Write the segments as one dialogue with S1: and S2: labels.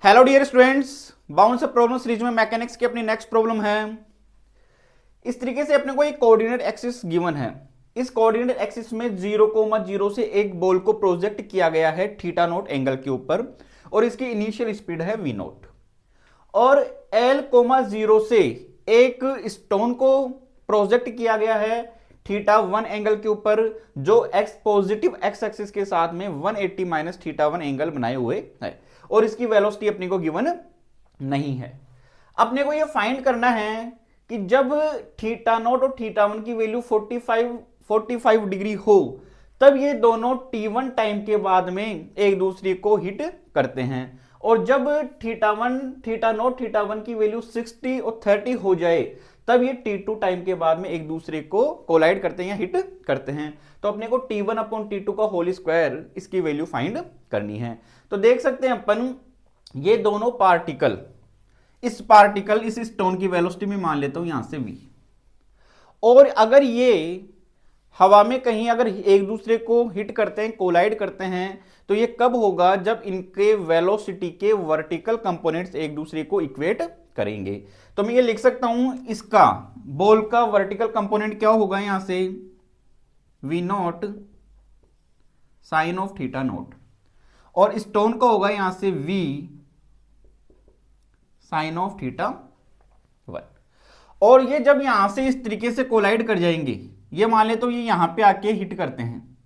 S1: Hello dear students, bound से problem series में mechanics की अपनी नेक्स्ट प्रॉब्लम है। इस तरीके से अपने को एक कोऑर्डिनेट एक्सिस गिवन है। इस कोऑर्डिनेट एक्सिस में 0,0 से एक बॉल को प्रोजेक्ट किया गया है थीटा नोट एंगल के ऊपर और इसकी इनिशियल स्पीड है v नोट। और L,0 से एक स्टोन को प्रोजेक्ट किया गया है थीटा 1 एंगल के ऊपर जो एक्स पॉजिटिव एक्स एक्सिस के साथ में 180 माइनस थीटा 1 एंगल बनाए हुए है और इसकी वेलोसिटी अपने को गिवन नहीं है। अपने को यह फाइंड करना है कि जब थीटा नोट और थीटा 1 की वैल्यू 45 डिग्री हो तब ये दोनों t1 टाइम के बाद में एक दूसरे को हिट करते हैं और जब थीटा नोट थीटा 1 की वैल्यू 60 और 30 हो जाए तब ये t2 टाइम के बाद में एक दूसरे को कोलाइड करते हैं या हिट करते हैं। तो अपने को t1 अपॉन t2 का होल स्क्वायर इसकी वैल्यू फाइंड करनी है। तो देख सकते हैं अपन ये दोनों पार्टिकल इस स्टोन की वेलोसिटी में मान लेता हूं यहां से v, और अगर ये हवा में कहीं अगर एक दूसरे को हिट करते हैं कोलाइड करते हैं तो ये कब होगा जब इनके वेलोसिटी के वर्टिकल कंपोनेंट्स एक दूसरे को इक्वेट करेंगे। तो मैं ये लिख सकता हूं इसका बॉल का वर्टिकल कंपोनेंट क्या होगा यहां से v naught sine of theta naught और स्टोन का होगा यहां से v साइन ऑफ थीटा 1। और ये जब यहां से इस तरीके से कोलाइड कर जाएंगे, ये मान ले तो ये यहां पे आके हिट करते हैं।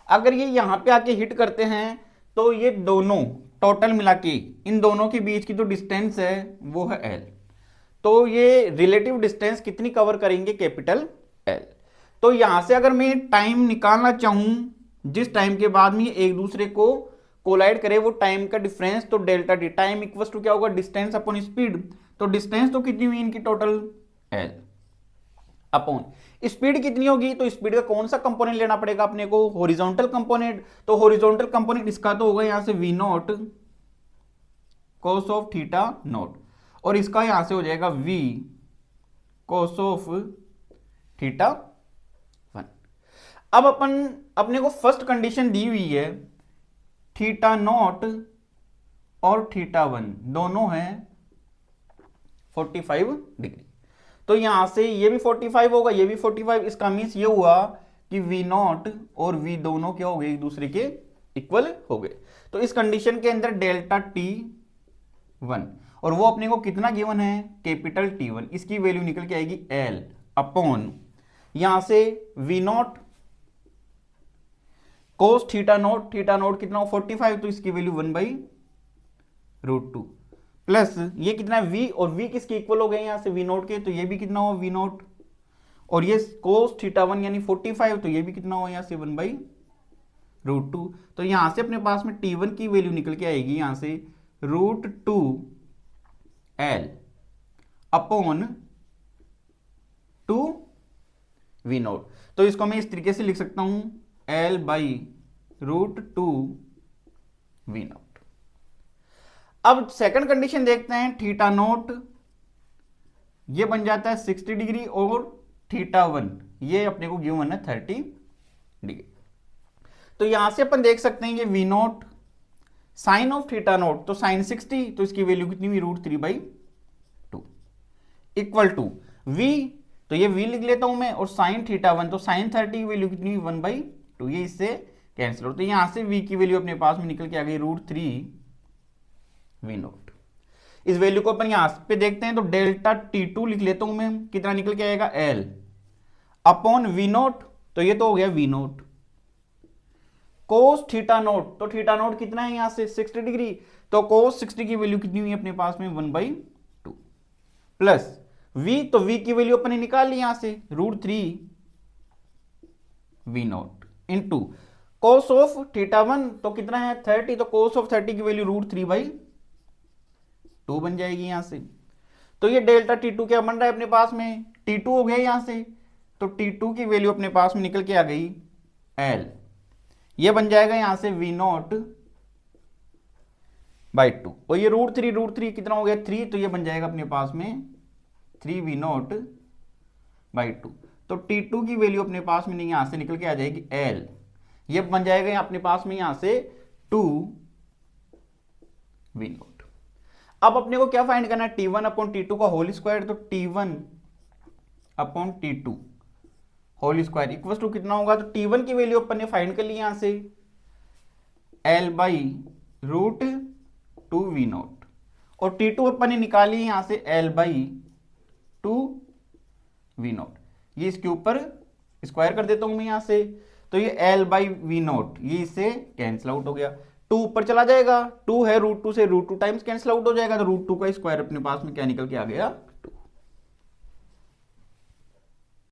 S1: अगर ये यहां पे आके हिट करते हैं तो ये दोनों टोटल मिला के इन दोनों के बीच की जो डिस्टेंस है वो है L। तो ये रिलेटिव डिस्टेंस कितनी कवर करेंगे कैपिटल L। तो यहां से अगर मैं टाइम निकालना चाहूं जिस टाइम के बाद में एक दूसरे को कोलाइड करे वो टाइम का डिफरेंस, तो delta T time equal to क्या होगा डिस्टेंस अपॉन स्पीड। तो डिस्टेंस तो कितनी हुई इनकी टोटल L अपॉन स्पीड कितनी होगी, तो स्पीड का कौन सा कंपोनेंट लेना पड़ेगा अपने को हॉरिजॉन्टल कंपोनेंट। तो हॉरिजॉन्टल कंपोनेंट इसका तो होगा यहां से v not cos of theta naught और इसका यहां से हो जाएगा v cos ऑफ थीटा 1। अब अपने को फर्स्ट कंडीशन दी हुई है थीटा नॉट और थीटा 1 दोनों हैं 45 डिग्री। तो यहां से ये भी 45 होगा ये भी 45। इसका मीन्स ये हुआ कि v नॉट और v दोनों क्या हो गए एक दूसरे के इक्वल हो गए। तो इस कंडीशन के अंदर डेल्टा t1 और वो अपने को कितना गिवन है कैपिटल T1, इसकी वैल्यू निकल के आएगी L अपॉन यहां से v not cos theta note कितना हो 45 तो इसकी वैल्यू 1/√2 प्लस ये कितना है v और v किसके इक्वल हो गए यहां से v नोट के, तो ये भी कितना हो v नोट और ये कोस थीटा 1 यानी 45 तो ये भी कितना हो यहां से 1/√2। तो यहां से अपने पास में t1 की वैल्यू निकल के आएगी यहां से √2L अपॉन 2v नोट। तो इसको मैं इस तरीके से लिख सकता हूं L/√2v नोट। अब सेकंड कंडीशन देखते हैं थीटा नोट ये बन जाता है 60 डिग्री और थीटा 1 ये अपने को गिवन है 30 डिग्री। तो यहां से अपन देख सकते हैं ये v naught sine of theta naught तो साइन 60 तो इसकी वैल्यू कितनी हुई √3/2 इक्वल टू v तो ये v लिख लेता हूं मैं और साइन थीटा 1 तो साइन 30 की वैल्यू कितनी हुई 1/2 ये इससे कैंसिल हो। तो यहां से v की वैल्यू अपने पास में निकल के आ गई √3v नोट। इस वैल्यू को अपन यहां पे देखते हैं तो डेल्टा t2 लिख लेता हूं मैं कितना निकल के आएगा L अपॉन v नोट तो ये तो हो गया v note cos theta naught तो थीटा नोट कितना है यहां से 60 डिग्री तो कोस 60 की वैल्यू कितनी हुई अपने पास में 1/2 प्लस v तो v की वैल्यू अपने निकाल ली यहां से √3v note into cos of theta 1 तो कितना है 30 तो कोस ऑफ 30 की वैल्यू √3/2 बन जाएगी यहां से। तो ये डेल्टा t2 क्या बन रहा है अपने पास में t2 हो गया यहां से तो t2 की वैल्यू अपने पास में निकल के आ गई L ये बन जाएगा यहां से v नॉट बाई 2 और ये √3 कितना हो गया 3 तो ये बन जाएगा अपने पास में 3v नॉट बाई 2। तो t2 की वैल्यू अपने पास में नहीं यहां से निकल के आ जाएगी L ये बन जाएगा अपने पास में यहां से 2v नॉट। अब अपने को क्या फाइंड करना है, T1 अपॉन T2 का होल स्क्वायर, तो T1 upon T2 whole square equal to कितना होगा, तो T1 की वैल्यू अपन ने फाइंड कर ली यहां से L बाई रूट 2V0 और T2 अपन ने निकाली यहां से L बाई 2V0। ये इसके ऊपर स्क्वायर कर देता हूं मैं यहां से, तो ये L बाई V0 ये इससे कैंसिल आउट हो गया, 2 ऊपर चला जाएगा, 2 है रूट 2 से रूट 2 टाइम्स कैंसिल आउट हो जाएगा, तो रूट 2 का स्क्वायर अपने पास में क्या निकल के आ गया